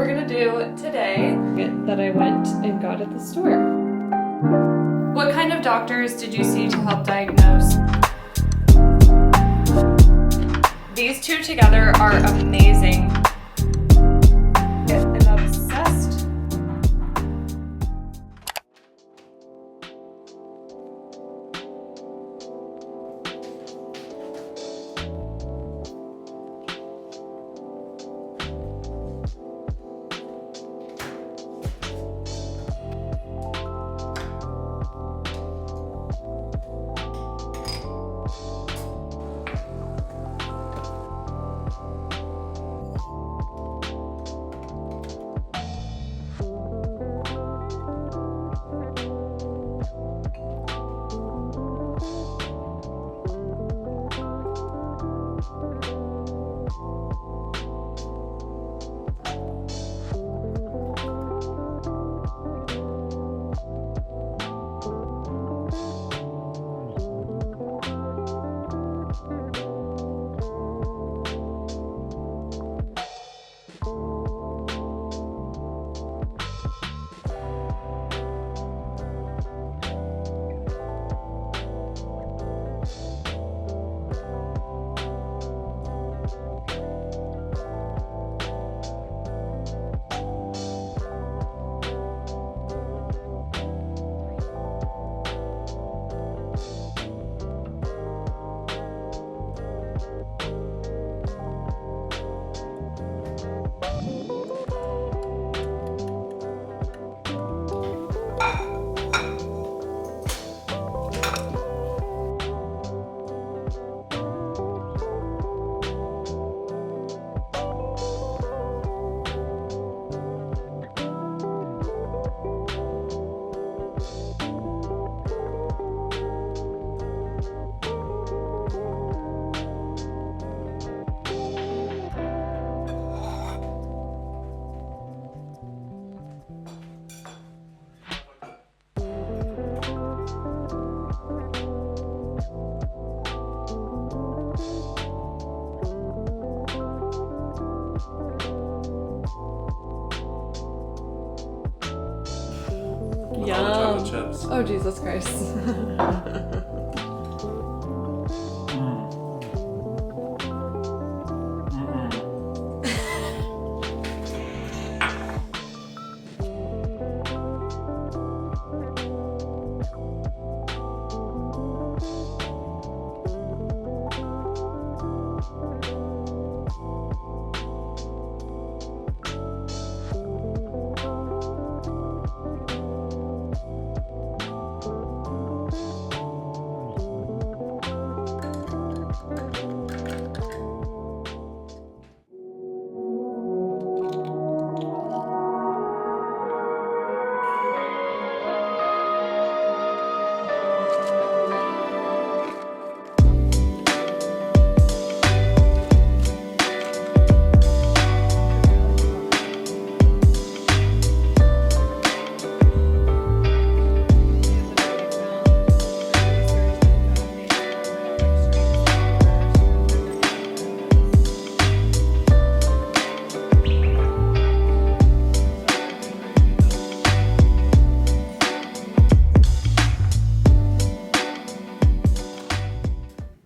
we're gonna do today that I went and got at the store. What kind of doctors did you see to help diagnose? These two together are amazing. I'm obsessed. Chocolate chips. Oh, Jesus Christ.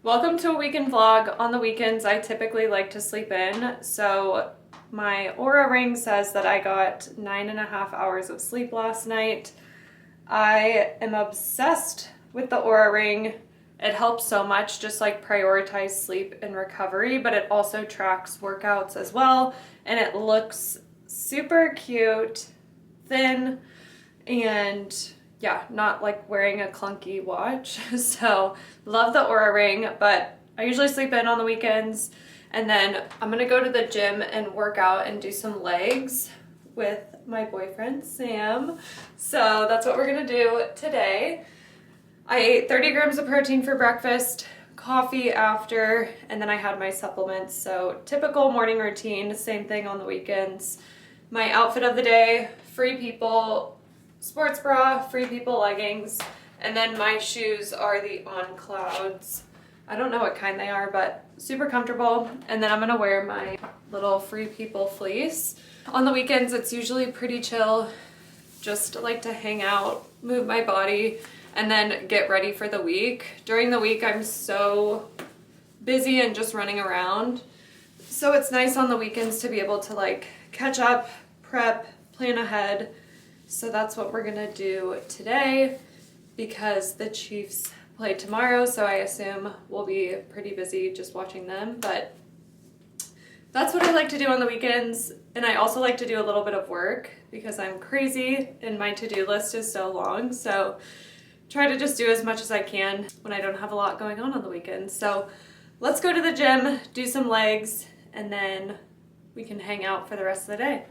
Welcome to a weekend vlog. On the weekends, I typically like to sleep in. So my Oura ring says that I got 9.5 hours of sleep last night. I am obsessed with the Oura ring. It helps so much, just like prioritize sleep and recovery, but it also tracks workouts as well. And it looks super cute, thin, and yeah, not like wearing a clunky watch. So love the Oura ring, but I usually sleep in on the weekends, and then I'm gonna go to the gym and work out and do some legs with my boyfriend Sam. So that's what we're gonna do today. I ate 30 grams of protein for breakfast, coffee after, and then I had my supplements. So typical morning routine, same thing on the weekends. My outfit of the day, Free People sports bra, Free People leggings, and then my shoes are the On Clouds. I don't know what kind they are, but super comfortable. And then I'm gonna wear my little Free People fleece. On the weekends, it's usually pretty chill. Just like to hang out, move my body, and then get ready for the week. During the week, I'm so busy and just running around. So it's nice on the weekends to be able to like catch up, prep, plan ahead. So that's what we're gonna do today because the Chiefs play tomorrow. So I assume we'll be pretty busy just watching them. But that's what I like to do on the weekends. And I also like to do a little bit of work because I'm crazy and my to-do list is so long. So try to just do as much as I can when I don't have a lot going on the weekends. So let's go to the gym, do some legs, and then we can hang out for the rest of the day.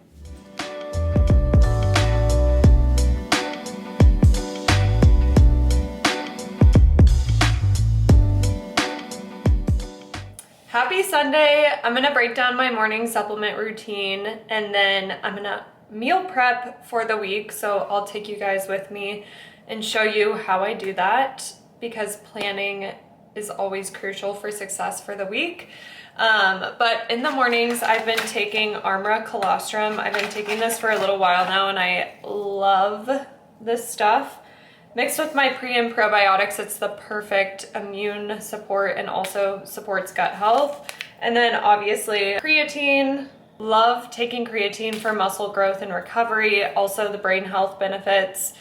Happy Sunday. I'm gonna break down my morning supplement routine and then I'm gonna meal prep for the week. So I'll take you guys with me and show you how I do that because planning is always crucial for success for the week. But in the mornings, I've been taking Armra Colostrum. I've been taking this for a little while now and I love this stuff. Mixed with my pre and probiotics, it's the perfect immune support and also supports gut health. And then obviously creatine. Love taking creatine for muscle growth and recovery. Also the brain health benefits.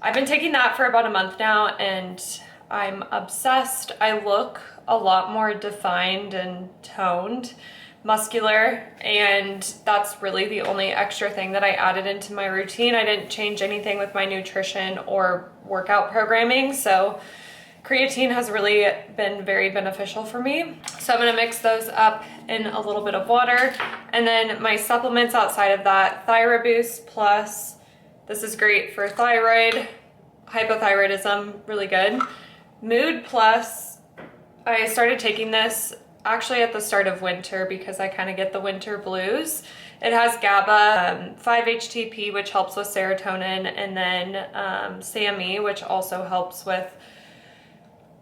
I've been taking that for about a month now and I'm obsessed. I look a lot more defined and toned, muscular, and that's really the only extra thing that I added into my routine. I didn't change anything with my nutrition or workout programming, so creatine has really been very beneficial for me. So I'm gonna mix those up in a little bit of water. And then my supplements outside of that, ThyroBoost Plus. This is great for thyroid, hypothyroidism, really good. Mood Plus, I started taking this actually at the start of winter because I kind of get the winter blues. It has GABA, 5-HTP, which helps with serotonin, and then SAMe, which also helps with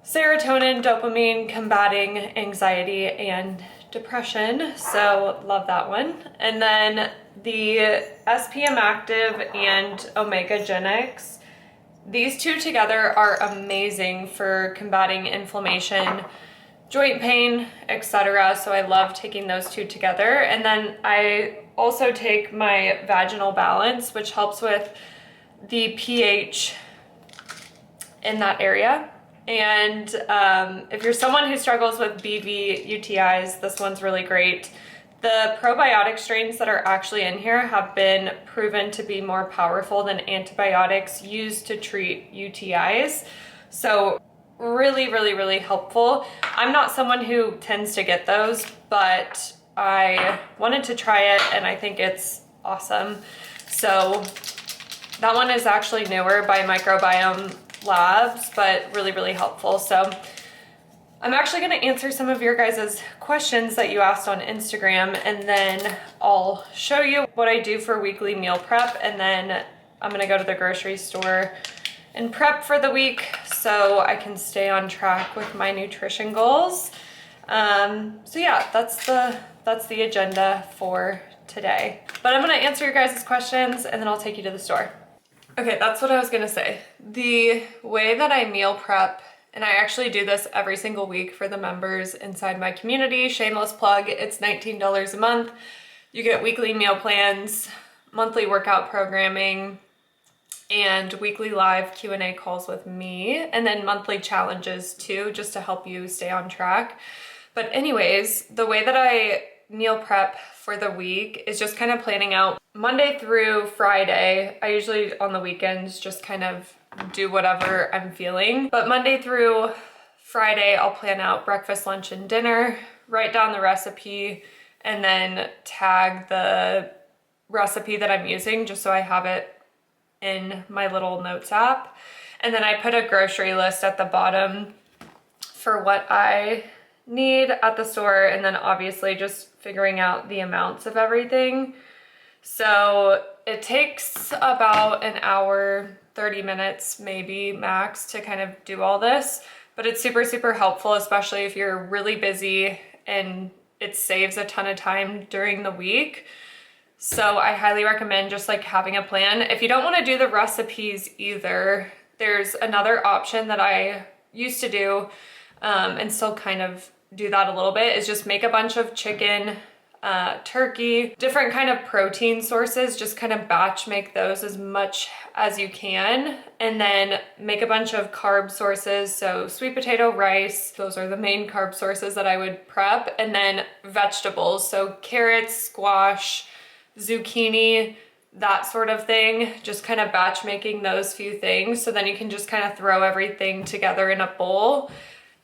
serotonin, dopamine, combating anxiety and depression. So love that one. And then the SPM Active and Omegagenics. These two together are amazing for combating inflammation, joint pain, etc. So I love taking those two together. And then I also take my Vaginal Balance, which helps with the pH in that area. And if you're someone who struggles with BV UTIs, this one's really great. The probiotic strains that are actually in here have been proven to be more powerful than antibiotics used to treat UTIs. So really, really, really helpful. I'm not someone who tends to get those, but I wanted to try it and I think it's awesome. So that one is actually newer by Microbiome Labs, but really, really helpful. So I'm actually going to answer some of your guys' questions that you asked on Instagram, and then I'll show you what I do for weekly meal prep, and then I'm going to go to the grocery store and prep for the week so I can stay on track with my nutrition goals. So yeah, that's the agenda for today. But I'm going to answer your guys' questions and then I'll take you to the store. Okay, that's what I was going to say. The way that I meal prep, and I actually do this every single week for the members inside my community, shameless plug, it's $19 a month. You get weekly meal plans, monthly workout programming, and weekly live Q&A calls with me, and then monthly challenges too, just to help you stay on track. But anyways, the way that I meal prep for the week is just kind of planning out Monday through Friday. I usually on the weekends just kind of do whatever I'm feeling. But Monday through Friday, I'll plan out breakfast, lunch, and dinner, write down the recipe, and then tag the recipe that I'm using just so I have it in my little notes app. And then I put a grocery list at the bottom for what I need at the store, and then obviously just figuring out the amounts of everything. So it takes about an hour, 30 minutes maybe max to kind of do all this, but it's super, super helpful, especially if you're really busy and it saves a ton of time during the week. So I highly recommend just like having a plan. If you don't want to do the recipes either, there's another option that I used to do and still kind of do that a little bit, is just make a bunch of chicken, turkey, different kind of protein sources, just kind of batch make those as much as you can, and then make a bunch of carb sources. So sweet potato, rice, those are the main carb sources that I would prep, and then vegetables, so carrots, squash, zucchini, that sort of thing, just kind of batch making those few things. So then you can just kind of throw everything together in a bowl.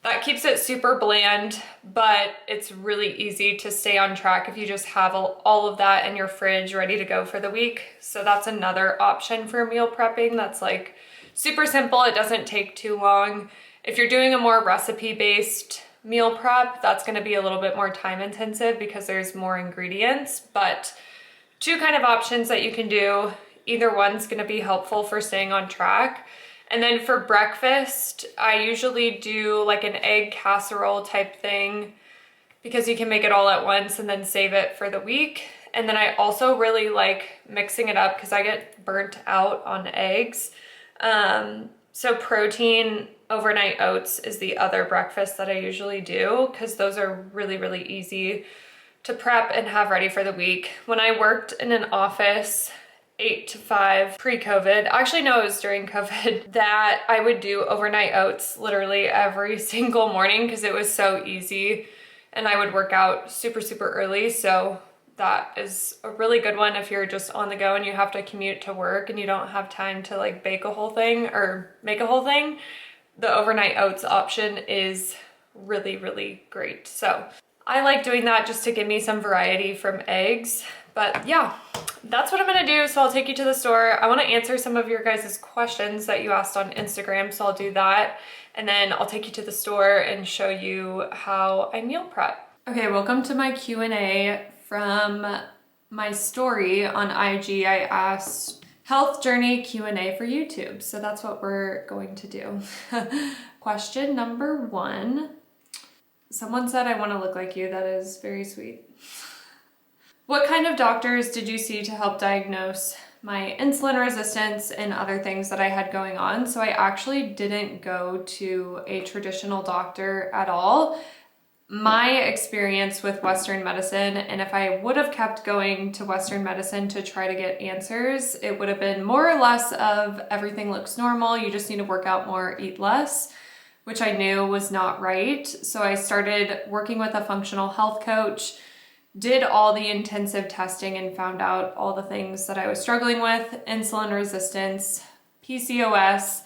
That keeps it super bland, but it's really easy to stay on track if you just have all of that in your fridge ready to go for the week. So that's another option for meal prepping that's like super simple. It doesn't take too long. If you're doing a more recipe-based meal prep, that's gonna be a little bit more time intensive because there's more ingredients, but two kind of options that you can do. Either one's gonna be helpful for staying on track. And then for breakfast, I usually do like an egg casserole type thing because you can make it all at once and then save it for the week. And then I also really like mixing it up because I get burnt out on eggs. So protein overnight oats is the other breakfast that I usually do because those are really, really easy to prep and have ready for the week. When I worked in an office 8 to 5 pre-COVID, actually no, it was during COVID, that I would do overnight oats literally every single morning because it was so easy, and I would work out super, super early. So that is a really good one if you're just on the go and you have to commute to work and you don't have time to like bake a whole thing or make a whole thing. The overnight oats option is really, really great. So I like doing that just to give me some variety from eggs. But yeah, that's what I'm gonna do. So I'll take you to the store. I wanna answer some of your guys' questions that you asked on Instagram, so I'll do that. And then I'll take you to the store and show you how I meal prep. Okay, welcome to my Q&A from my story on IG. I asked health journey Q&A for YouTube. So that's what we're going to do. Question number 1. Someone said I wanna look like you. That is very sweet. What kind of doctors did you see to help diagnose my insulin resistance and other things that I had going on? So I actually didn't go to a traditional doctor at all. My experience with Western medicine, and if I would have kept going to Western medicine to try to get answers, it would have been more or less of everything looks normal, you just need to work out more, eat less, which I knew was not right. So I started working with a functional health coach, did all the intensive testing and found out all the things that I was struggling with: insulin resistance, PCOS,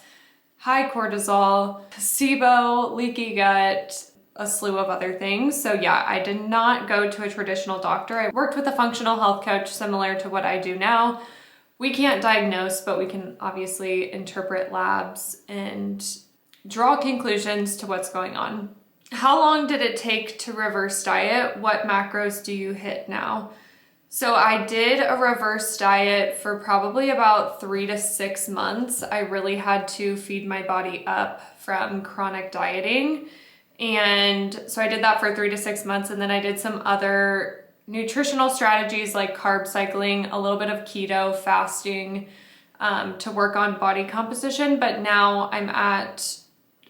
high cortisol, SIBO, leaky gut, a slew of other things. So yeah, I did not go to a traditional doctor. I worked with a functional health coach similar to what I do now. We can't diagnose, but we can obviously interpret labs and draw conclusions to what's going on. How long did it take to reverse diet? What macros do you hit now? So I did a reverse diet for probably about 3 to 6 months. I really had to feed my body up from chronic dieting. And so I did that for 3 to 6 months. And then I did some other nutritional strategies like carb cycling, a little bit of keto, fasting, to work on body composition. But now I'm at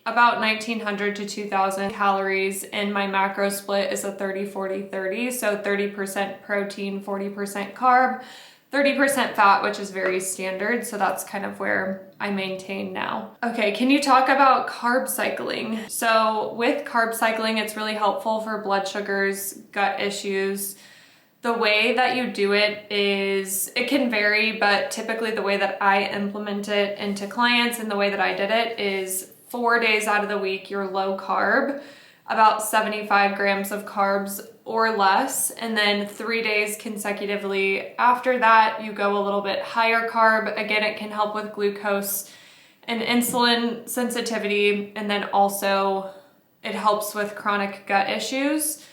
about 1900 to 2000 calories, and my macro split is a 30-40-30. So 30% protein, 40% carb, 30% fat, which is very standard. So that's kind of where I maintain now. Okay, can you talk about carb cycling? So with carb cycling, it's really helpful for blood sugars, gut issues. The way that you do it is, it can vary, but typically the way that I implement it into clients and the way that I did it is 4 days out of the week, you're low carb, about 75 grams of carbs or less. And then 3 days consecutively after that, you go a little bit higher carb. Again, it can help with glucose and insulin sensitivity. And then also it helps with chronic gut issues.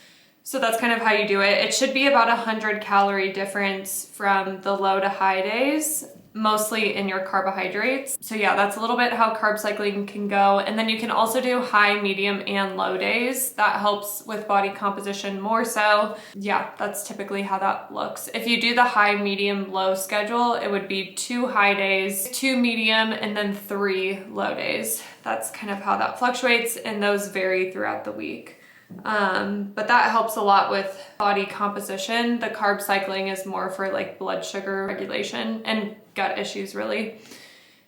So that's kind of how you do it. It should be about 100 calorie difference from the low to high days. mostly in your carbohydrates. So yeah, that's a little bit how carb cycling can go. And then you can also do high, medium, and low days. That helps with body composition more so. Yeah, that's typically how that looks. If you do the high, medium, low schedule, it would be 2 high days, 2 medium, and then 3 low days. That's kind of how that fluctuates, and those vary throughout the week. But that helps a lot with body composition. The carb cycling is more for like blood sugar regulation and gut issues really.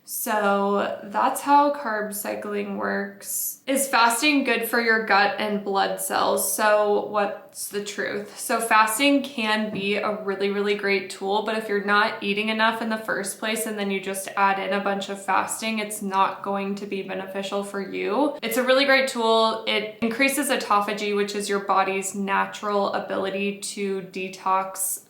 So that's how carb cycling works. Is fasting good for your gut and blood cells? So what's the truth? So fasting can be a really, really great tool, but if you're not eating enough in the first place and then you just add in a bunch of fasting, it's not going to be beneficial for you. It's a really great tool. It increases autophagy, which is your body's natural ability to detox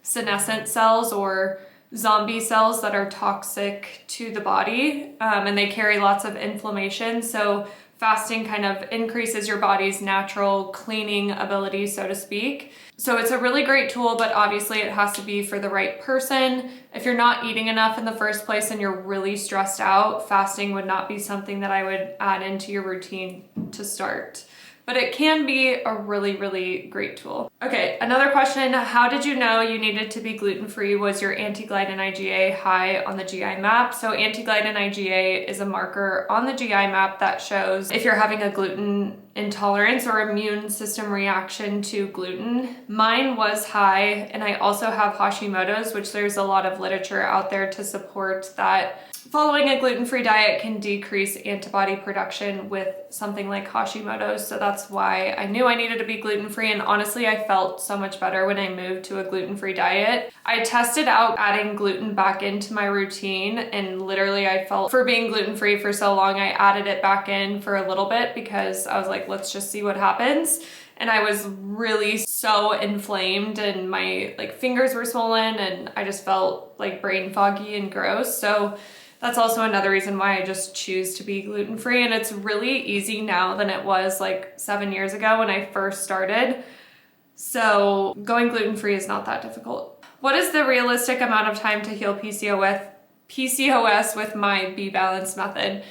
senescent cells or zombie cells that are toxic to the body, and they carry lots of inflammation. So fasting kind of increases your body's natural cleaning ability, so to speak. So it's a really great tool, but obviously it has to be for the right person. If you're not eating enough in the first place and you're really stressed out, fasting would not be something that I would add into your routine to start. But it can be a really, really great tool. Okay, another question. How did you know you needed to be gluten-free? Was your anti-gliadin IgA high on the GI map? So anti-gliadin IgA is a marker on the GI map that shows if you're having a gluten intolerance or immune system reaction to gluten. Mine was high, and I also have Hashimoto's, which there's a lot of literature out there to support that following a gluten-free diet can decrease antibody production with something like Hashimoto's. So that's why I knew I needed to be gluten-free. And honestly, I felt so much better when I moved to a gluten-free diet. I tested out adding gluten back into my routine, and literally I felt for being gluten-free for so long, I added it back in for a little bit because I was like, let's just see what happens. And I was really so inflamed and my fingers were swollen and I just felt like brain foggy and gross. So that's also another reason why I just choose to be gluten-free. And it's really easy now than it was 7 years ago when I first started. So going gluten-free is not that difficult. What is the realistic amount of time to heal PCOS with my B-Balance method?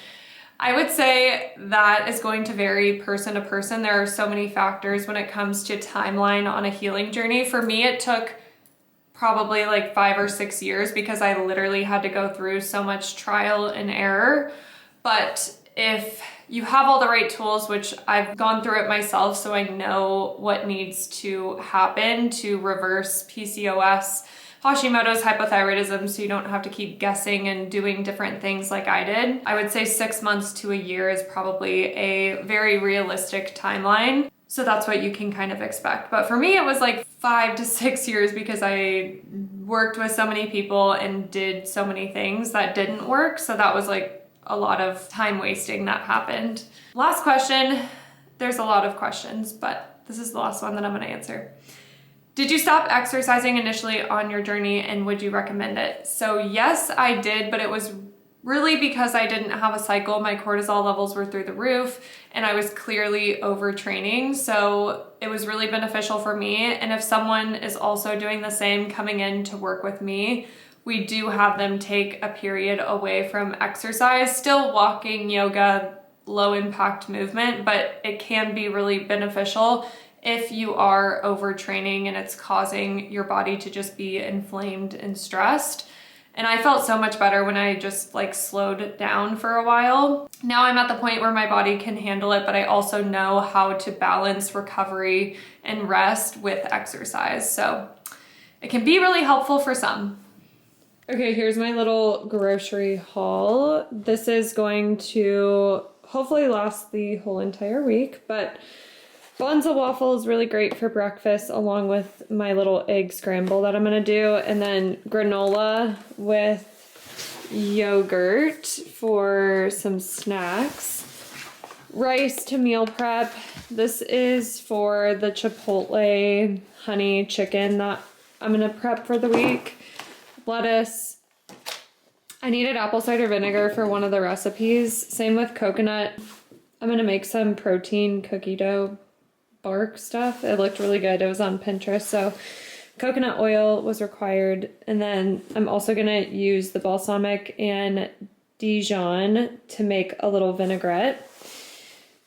I would say that is going to vary person to person. There are so many factors when it comes to timeline on a healing journey. For me, it took probably 5 or 6 years because I literally had to go through so much trial and error. But if you have all the right tools, which I've gone through it myself, so I know what needs to happen to reverse PCOS, Hashimoto's, hypothyroidism, so you don't have to keep guessing and doing different things like I did. I would say 6 months to a year is probably a very realistic timeline. So that's what you can kind of expect. But for me, it was 5 to 6 years because I worked with so many people and did so many things that didn't work. So that was a lot of time wasting that happened. Last question. There's a lot of questions, but this is the last one that I'm gonna answer. Did you stop exercising initially on your journey and would you recommend it? So yes, I did, but it was really because I didn't have a cycle. My cortisol levels were through the roof and I was clearly overtraining. So it was really beneficial for me. And if someone is also doing the same coming in to work with me, we do have them take a period away from exercise, still walking, yoga, low impact movement, but it can be really beneficial if you are overtraining and it's causing your body to just be inflamed and stressed. And I felt so much better when I just slowed down for a while. Now I'm at the point where my body can handle it, but I also know how to balance recovery and rest with exercise. So it can be really helpful for some. Okay, here's my little grocery haul. This is going to hopefully last the whole entire week, but Bonza waffle is really great for breakfast along with my little egg scramble that I'm gonna do, and then granola with yogurt for some snacks. Rice to meal prep. This is for the Chipotle honey chicken that I'm gonna prep for the week. Lettuce. I needed apple cider vinegar for one of the recipes. Same with coconut. I'm gonna make some protein cookie dough bark stuff. It looked really good. It was on Pinterest, so Coconut oil was required, and then I'm also gonna use the balsamic and Dijon to make a little vinaigrette.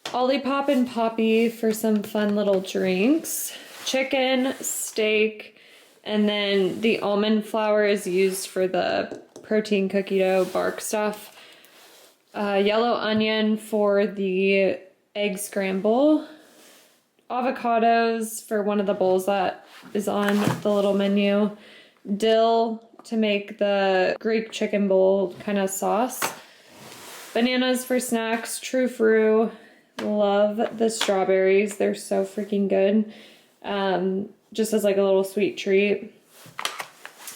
Olipop and Poppy for some fun little drinks. Chicken, steak, and then the almond flour is used for the protein cookie dough bark stuff. Yellow onion for the egg scramble. Avocados for one of the bowls that is on the little menu. Dill to make the Greek chicken bowl kind of sauce. Bananas for snacks. True Fruit. Love the strawberries. They're so freaking good. Just as like a little sweet treat.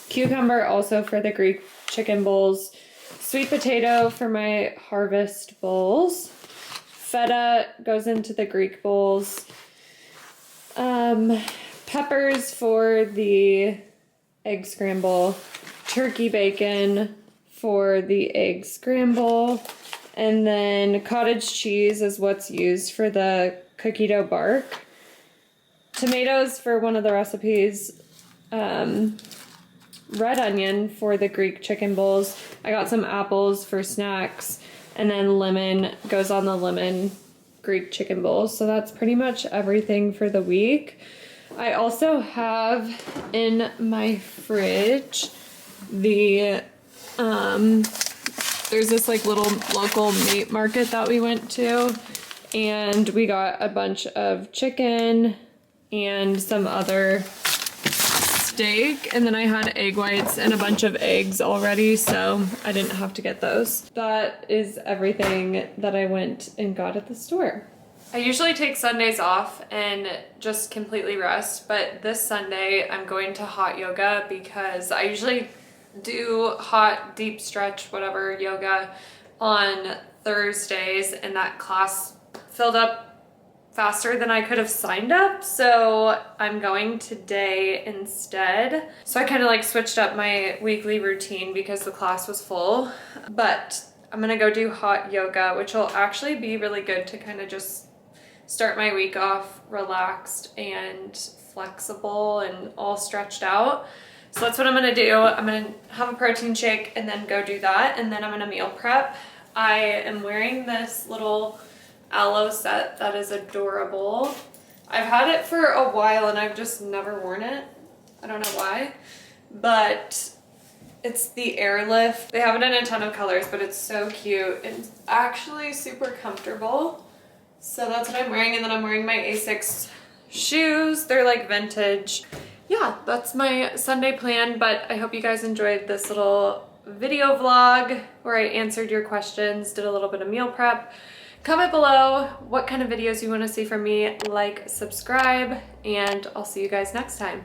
Cucumber also for the Greek chicken bowls. Sweet potato for my harvest bowls. Feta goes into the Greek bowls. Peppers for the egg scramble. Turkey bacon for the egg scramble. And then cottage cheese is what's used for the cookie dough bark. Tomatoes for one of the recipes. Red onion for the Greek chicken bowls. I got some apples for snacks. And then lemon goes on the lemon Greek chicken bowls. So that's pretty much everything for the week. I also have in my fridge the there's this like little local meat market that we went to, and we got a bunch of chicken and some other steak, and then I had egg whites and a bunch of eggs already, so I didn't have to get those. That is everything that I went and got at the store. I usually take Sundays off and just completely rest, but this Sunday I'm going to hot yoga because I usually do hot, deep stretch, whatever, yoga on Thursdays, and that class filled up faster than I could have signed up, so I'm going today instead. So I kind of like switched up my weekly routine because the class was full, but I'm gonna go do hot yoga, which will actually be really good to kind of just start my week off relaxed and flexible and all stretched out. So that's what I'm gonna do. I'm gonna have a protein shake and then go do that, and then I'm gonna meal prep. I am wearing this little aloe set that is adorable. I've had it for a while and I've just never worn it. I don't know why, but it's the Airlift. They have it in a ton of colors, but it's so cute. It's actually super comfortable. So that's what I'm wearing, and then I'm wearing my Asics shoes. They're like vintage. Yeah, that's my Sunday plan, but I hope you guys enjoyed this little video vlog where I answered your questions, did a little bit of meal prep. Comment below what kind of videos you want to see from me, like, subscribe, and I'll see you guys next time.